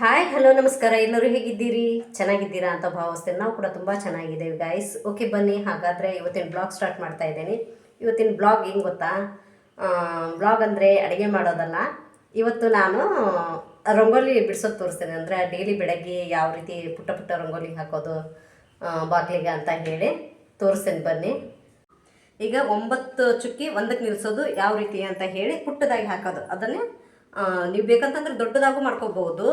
Hi hello ನಮಸ್ಕಾರ. ಎಲ್ಲರೂ ಹೇಗಿದ್ದೀರಿ? ಚೆನ್ನಾಗಿದ್ದೀರಾ ಅಂತ ಭಾವಿಸ್ತೇನೆ. ನಾವು ಕೂಡ ತುಂಬ ಚೆನ್ನಾಗಿದ್ದೇವೆ ಗಾಯ್ಸ್. ಓಕೆ, ಬನ್ನಿ ಹಾಗಾದರೆ ಇವತ್ತಿನ ಬ್ಲಾಗ್ ಸ್ಟಾರ್ಟ್ ಮಾಡ್ತಾ ಇದ್ದೇನೆ. ಇವತ್ತಿನ ಬ್ಲಾಗ್ ಹೆಂಗೆ ಗೊತ್ತಾ? ಬ್ಲಾಗ್ ಅಂದರೆ ಅಡುಗೆ ಮಾಡೋದಲ್ಲ. ಇವತ್ತು ನಾನು ರಂಗೋಲಿ ಬಿಡಿಸೋದು ತೋರಿಸ್ತೇನೆ. ಅಂದರೆ ಡೈಲಿ ಬೆಳಗ್ಗೆ ಯಾವ ರೀತಿ ಪುಟ್ಟ ಪುಟ್ಟ ರಂಗೋಲಿ ಹಾಕೋದು ಬಾಗಿಲಿಗೆ ಅಂತ ಹೇಳಿ ತೋರಿಸ್ತೇನೆ ಬನ್ನಿ. ಈಗ 9 ಚುಕ್ಕಿ ಒಂದಕ್ಕೆ ನಿಲ್ಲಿಸೋದು ಯಾವ ರೀತಿ ಅಂತ ಹೇಳಿ ಪುಟ್ಟದಾಗಿ ಹಾಕೋದು. ಅದನ್ನೇ ನೀವು ಬೇಕಂತಂದ್ರೆ ದೊಡ್ಡದಾಗೂ ಮಾಡ್ಕೋಬಹುದು,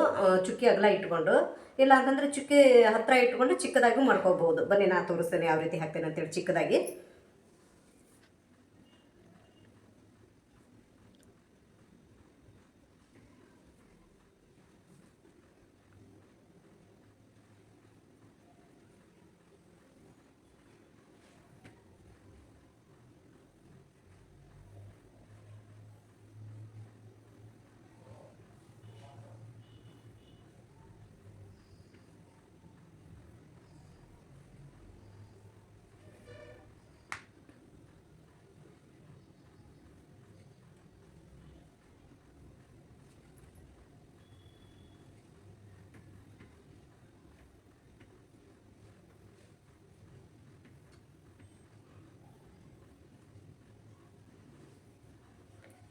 ಚುಕ್ಕಿ ಅಗಲ ಇಟ್ಕೊಂಡು. ಇಲ್ಲ ಅಂತಂದರೆ ಚುಕ್ಕಿ ಹತ್ತಿರ ಇಟ್ಕೊಂಡು ಚಿಕ್ಕದಾಗೂ ಮಾಡ್ಕೋಬಹುದು. ಬನ್ನಿ ನಾನು ತೋರಿಸ್ತೇನೆ ಯಾವ ರೀತಿ ಹಾಕ್ತೇನೆ ಅಂತೇಳಿ ಚಿಕ್ಕದಾಗಿ.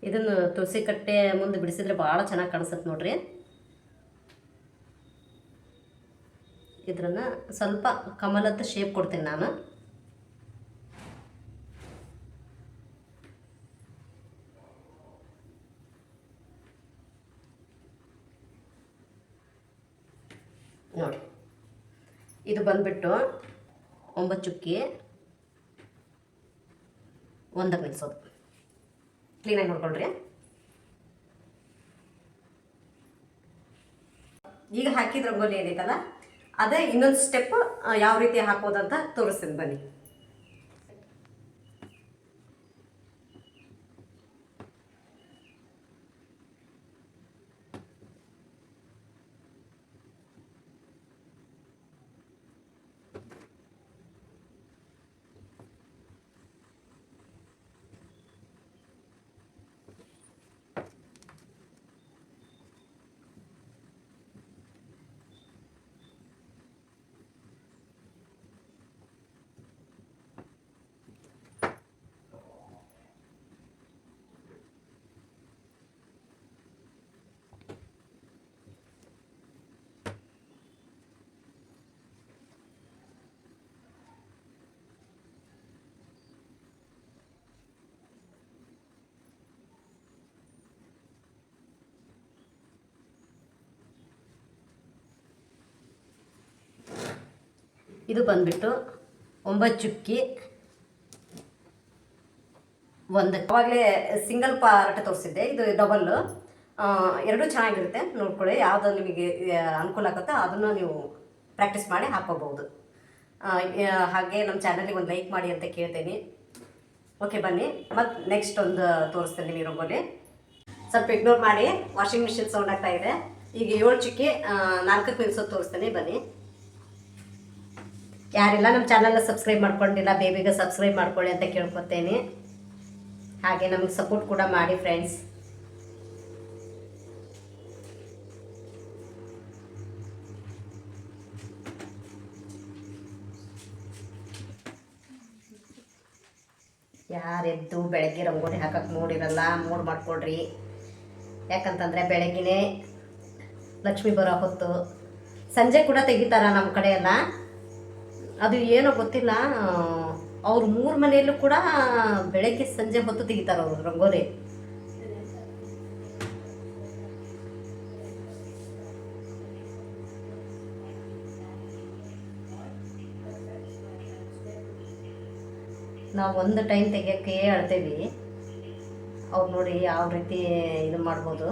ಇದನ್ನು ತುಳಸಿ ಕಟ್ಟೆ ಮುಂದೆ ಬಿಡಿಸಿದ್ರೆ ಭಾಳ ಚೆನ್ನಾಗಿ ಕಾಣಿಸುತ್ತೆ ನೋಡ್ರಿ. ಇದ್ರನ್ನ ಸ್ವಲ್ಪ ಕಮಲದ ಶೇಪ್ ಕೊಡ್ತೀನಿ ನಾನು. ನೋಡಿ, ಇದು ಬಂದ್ಬಿಟ್ಟು 9 ಚುಕ್ಕಿ ಒಂದಕ್ಕೆ ನಿಲ್ಲಿಸೋದು. ಕ್ಲೀನಾಗಿ ನೋಡ್ಕೊಳ್ರಿ. ಈಗ ಹಾಕಿದ ರಂಗೋಲಿ ಏನೈತಲ್ಲ, ಅದೇ ಇನ್ನೊಂದು ಸ್ಟೆಪ್ ಯಾವ ರೀತಿ ಹಾಕೋದಂತ ತೋರಿಸ್ತೀನಿ ಬನ್ನಿ. ಇದು ಬಂದ್ಬಿಟ್ಟು 9 ಚುಕ್ಕಿ ಒಂದಕ್ಕೆ. ಅವಾಗಲೇ ಸಿಂಗಲ್ ಪಾರ್ಟ್ ತೋರಿಸಿದ್ದೆ, ಇದು ಡಬಲ್ಲು. ಎರಡೂ ಚೆನ್ನಾಗಿರುತ್ತೆ, ನೋಡ್ಕೊಳ್ಳಿ. ಯಾವುದು ನಿಮಗೆ ಅನುಕೂಲ ಆಗುತ್ತೋ ಅದನ್ನು ನೀವು ಪ್ರಾಕ್ಟೀಸ್ ಮಾಡಿ ಹಾಕ್ಕೋಬಹುದು. ಹಾಗೆ ನಮ್ಮ ಚಾನಲಿಗೆ ಒಂದು ಲೈಕ್ ಮಾಡಿ ಅಂತ ಕೇಳ್ತೀನಿ. ಓಕೆ, ಬನ್ನಿ ಮತ್ತು ನೆಕ್ಸ್ಟ್ ಒಂದು ತೋರಿಸ್ತೇನೆ ನೀವು ರಂಗೋಲಿ. ಸ್ವಲ್ಪ ಇಗ್ನೋರ್ ಮಾಡಿ, ವಾಷಿಂಗ್ ಮಿಷಿನ್ ಸೌಂಡ್ ಆಗ್ತಾ ಇದೆ. ಈಗ 7 ಚುಕ್ಕಿ 4ಕ್ಕೆ ನಿಲ್ಲಿಸೋದು ತೋರಿಸ್ತೇನೆ ಬನ್ನಿ. ಯಾರೆಲ್ಲ ನಮ್ಮ ಚಾನಲ್ನ ಸಬ್ಸ್ಕ್ರೈಬ್ ಮಾಡ್ಕೊಂಡಿಲ್ಲ, ಬೇಗ ಸಬ್ಸ್ಕ್ರೈಬ್ ಮಾಡ್ಕೊಳ್ಳಿ ಅಂತ ಕೇಳ್ಕೊತೇನೆ. ಹಾಗೆ ನಮಗೆ ಸಪೋರ್ಟ್ ಕೂಡ ಮಾಡಿ ಫ್ರೆಂಡ್ಸ್. ಯಾರೆದ್ದು ಬೆಳಗ್ಗೆ ರಂಗೋಲಿ ಹಾಕಕ್ಕೆ ನೋಡಿರಲ್ಲ, ಮೂಡ್ ಮಾಡ್ಕೊಡ್ರಿ. ಯಾಕಂತಂದರೆ ಬೆಳಗ್ಗೆನೇ ಲಕ್ಷ್ಮಿ ಬರೋ ಹೊತ್ತು. ಸಂಜೆ ಕೂಡ ತೆಗಿತಾರ ನಮ್ಮ ಕಡೆ ಎಲ್ಲ. ಅದು ಏನೋ ಗೊತ್ತಿಲ್ಲ, ಅವ್ರ 3 ಮನೆಯಲ್ಲೂ ಕೂಡ ಬೆಳಗ್ಗೆ ಸಂಜೆ ಹೊತ್ತು ತೆಗಿತಾರೆ ಅವರು ರಂಗೋಲಿ. ನಾವು ಒಂದು ಟೈಮ್ ತೆಗಿಯೋಕ್ಕೆ ಅಳ್ತೇವಿ. ಅವ್ರು ನೋಡಿ ಯಾವ ರೀತಿ ಇದು ಮಾಡ್ಬೋದು.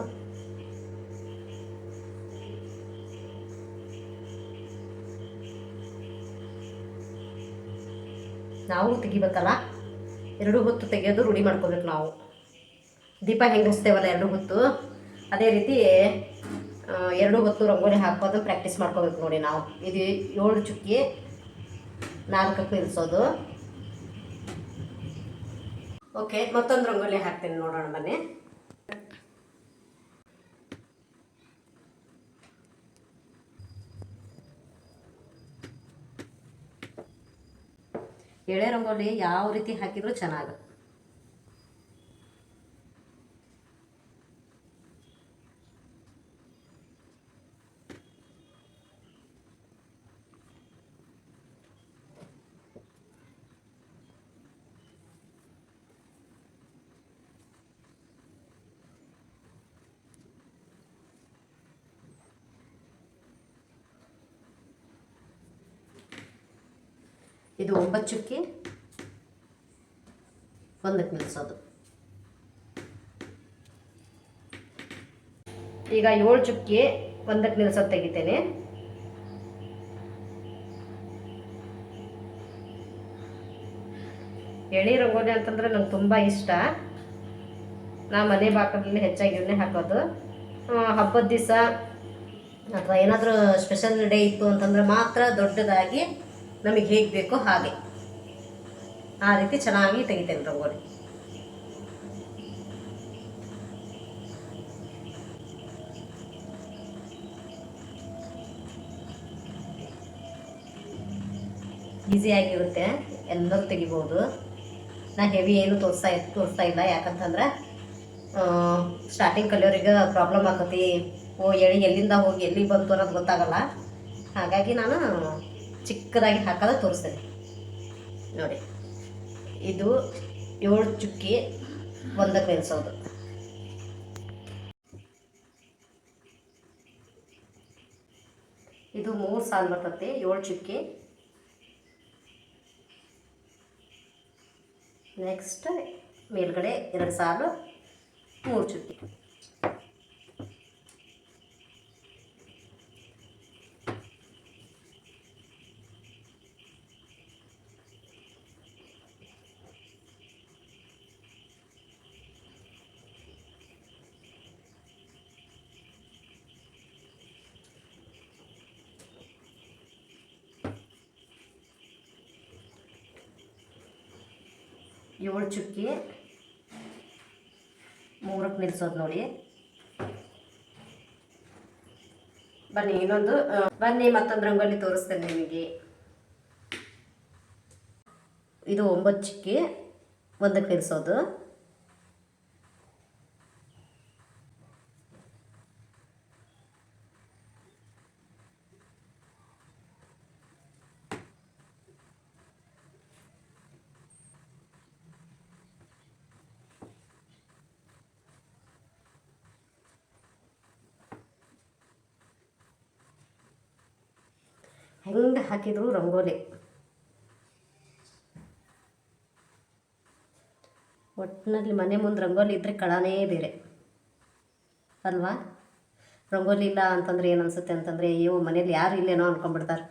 ನಾವು ತೆಗಿಬೇಕಲ್ಲ, 2 ಹೊತ್ತು ತೆಗೆಯೋದು ರೂಢಿ ಮಾಡ್ಕೋಬೇಕು ನಾವು. ದೀಪ ಹೆಂಗೆ ಹಚ್ತೇವಲ್ಲ 2 ಹೊತ್ತು, ಅದೇ ರೀತಿ 2 ಹೊತ್ತು ರಂಗೋಲಿ ಹಾಕೋದು ಪ್ರಾಕ್ಟೀಸ್ ಮಾಡ್ಕೋಬೇಕು ನೋಡಿ ನಾವು. ಇದು 7 ಚುಕ್ಕಿ 4ಕ್ಕೆ ನಿಲ್ಲಿಸೋದು. ಓಕೆ, ಮತ್ತೊಂದು ರಂಗೋಲಿ ಹಾಕ್ತೀನಿ ನೋಡೋಣ ಬನ್ನಿ. ಎಳೆ ರಂಗೋಲಿ ಯಾವ ರೀತಿ ಹಾಕಿದರೂ ಚೆನ್ನಾಗಿ. ಇದು 9 ಚುಕ್ಕಿ ಒಂದಕ್ಕೆ ನಿಲ್ಲಿಸೋದು. ಈಗ 7 ಚುಕ್ಕಿ ಒಂದಕ್ಕೆ ನಿಲ್ಲಿಸೋದು ತೆಗಿತೇನೆ. ಎಳೆ ರಂಗೋಲಿ ಅಂತಂದ್ರೆ ನಂಗೆ ತುಂಬ ಇಷ್ಟ. ನಾ ಮನೆ ಬಾಕಲಲ್ಲಿ ಹೆಚ್ಚಾಗಿ ಇವನ್ನೇ ಹಾಕೋದು. ಹಬ್ಬದ ದಿವಸ ಅಥವಾ ಏನಾದರೂ ಸ್ಪೆಷಲ್ ಡೇ ಇತ್ತು ಅಂತಂದ್ರೆ ಮಾತ್ರ ದೊಡ್ಡದಾಗಿ ನಮಗೆ ಹೇಗೆ ಬೇಕೋ ಹಾಗೆ ಆ ರೀತಿ ಚೆನ್ನಾಗಿ ತೆಗಿತೇನೆ ರಂಗೋಲಿ. ಈಸಿಯಾಗಿರುತ್ತೆ, ಎಲ್ಲರೂ ತೆಗಿಬೋದು. ನಾ ಹೆವಿ ಏನು ತೋರಿಸ್ತಾ ಇಲ್ಲ, ಯಾಕಂತಂದ್ರೆ ಸ್ಟಾರ್ಟಿಂಗ್ ಕಲಿಯೋರಿಗೆ ಪ್ರಾಬ್ಲಮ್ ಆಕತಿ. ಎಲ್ಲಿಂದ ಹೋಗಿ ಎಲ್ಲಿಗೆ ಬಂತು ಅನ್ನೋದು ಗೊತ್ತಾಗಲ್ಲ. ಹಾಗಾಗಿ ನಾನು ಚಿಕ್ಕದಾಗಿ ಹಾಕೋದು ತೋರಿಸ್ತೇನೆ ನೋಡಿ. ಇದು 7 ಚುಕ್ಕಿ ಒಂದಕ್ಕೆ ನಿಲ್ಲಿಸೋದು. ಇದು 3 ಸಾಲು ಬರ್ತದೆ. 7 ಚುಕ್ಕಿ. ನೆಕ್ಸ್ಟ್ ಮೇಲ್ಗಡೆ 2 ಸಾಲು 3 ಚುಕ್ಕಿ. ಏಳು ಚುಕ್ಕಿ 3ಕ್ಕೆ ನಿಲ್ಲಿಸೋದು ನೋಡಿ. ಬನ್ನಿ ಮತ್ತೊಂದು ರಂಗೋಲಿ ತೋರಿಸ್ತೇನೆ ನಿಮಗೆ. ಇದು 9 ಚುಕ್ಕಿ ಒಂದಕ್ಕೆ ನಿಲ್ಲಿಸೋದು. ಹೆಂಗೆ ಹಾಕಿದ್ರು ರಂಗೋಲಿ, ಒಟ್ಟಿನಲ್ಲಿ ಮನೆ ಮುಂದೆ ರಂಗೋಲಿ ಇದ್ದರೆ ಕಳನೇ ಬೇರೆ ಅಲ್ವಾ. ರಂಗೋಲಿ ಇಲ್ಲ ಅಂತಂದರೆ ಏನು ಅನಿಸುತ್ತೆ ಅಂತಂದರೆ, ಅಯ್ಯೋ ಮನೇಲಿ ಯಾರು ಇಲ್ಲೇನೋ ಅಂದ್ಕೊಂಡ್ಬಿಡ್ತಾರೆ.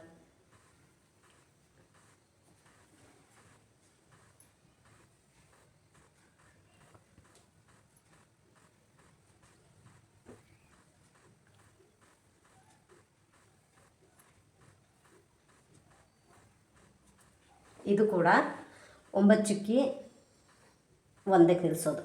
ಇದು ಕೂಡ 9 ಚುಕ್ಕಿ ಒಂದಕ್ಕೆ ನಿಲ್ಲಿಸೋದು.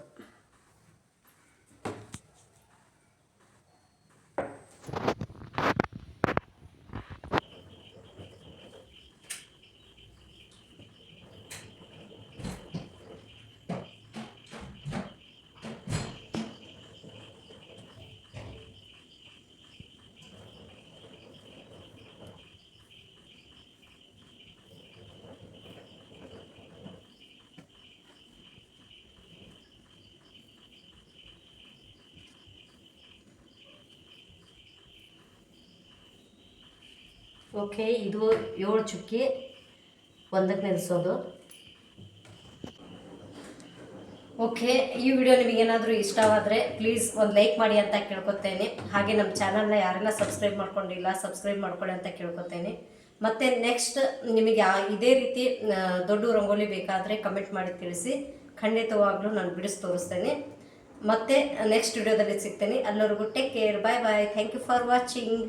ಓಕೆ, ಇದು 7 ಚುಕ್ಕಿ ಒಂದಕ್ಕೆ ನಿಲ್ಲಿಸೋದು. ಓಕೆ, ಈ ವಿಡಿಯೋ ನಿಮಗೇನಾದರೂ ಇಷ್ಟವಾದರೆ ಪ್ಲೀಸ್ ಒಂದು ಲೈಕ್ ಮಾಡಿ ಅಂತ ಕೇಳ್ಕೊತೇನೆ. ಹಾಗೆ ನಮ್ಮ ಚಾನಲ್ನ ಯಾರೆಲ್ಲ ಸಬ್ಸ್ಕ್ರೈಬ್ ಮಾಡ್ಕೊಂಡಿಲ್ಲ ಸಬ್ಸ್ಕ್ರೈಬ್ ಮಾಡ್ಕೊಳ್ಳಿ ಅಂತ ಕೇಳ್ಕೊತೇನೆ. ಮತ್ತು ನೆಕ್ಸ್ಟ್ ನಿಮಗೆ ಇದೇ ರೀತಿ ದೊಡ್ಡ ರಂಗೋಲಿ ಬೇಕಾದರೆ ಕಮೆಂಟ್ ಮಾಡಿ ತಿಳಿಸಿ. ಖಂಡಿತವಾಗ್ಲೂ ನಾನು ಬಿಡಿಸಿ ತೋರಿಸ್ತೇನೆ. ಮತ್ತೆ ನೆಕ್ಸ್ಟ್ ವಿಡಿಯೋದಲ್ಲಿ ಸಿಗ್ತೇನೆ. ಅಲ್ಲಿವರೆಗೂ take care, bye bye. Thank you for watching.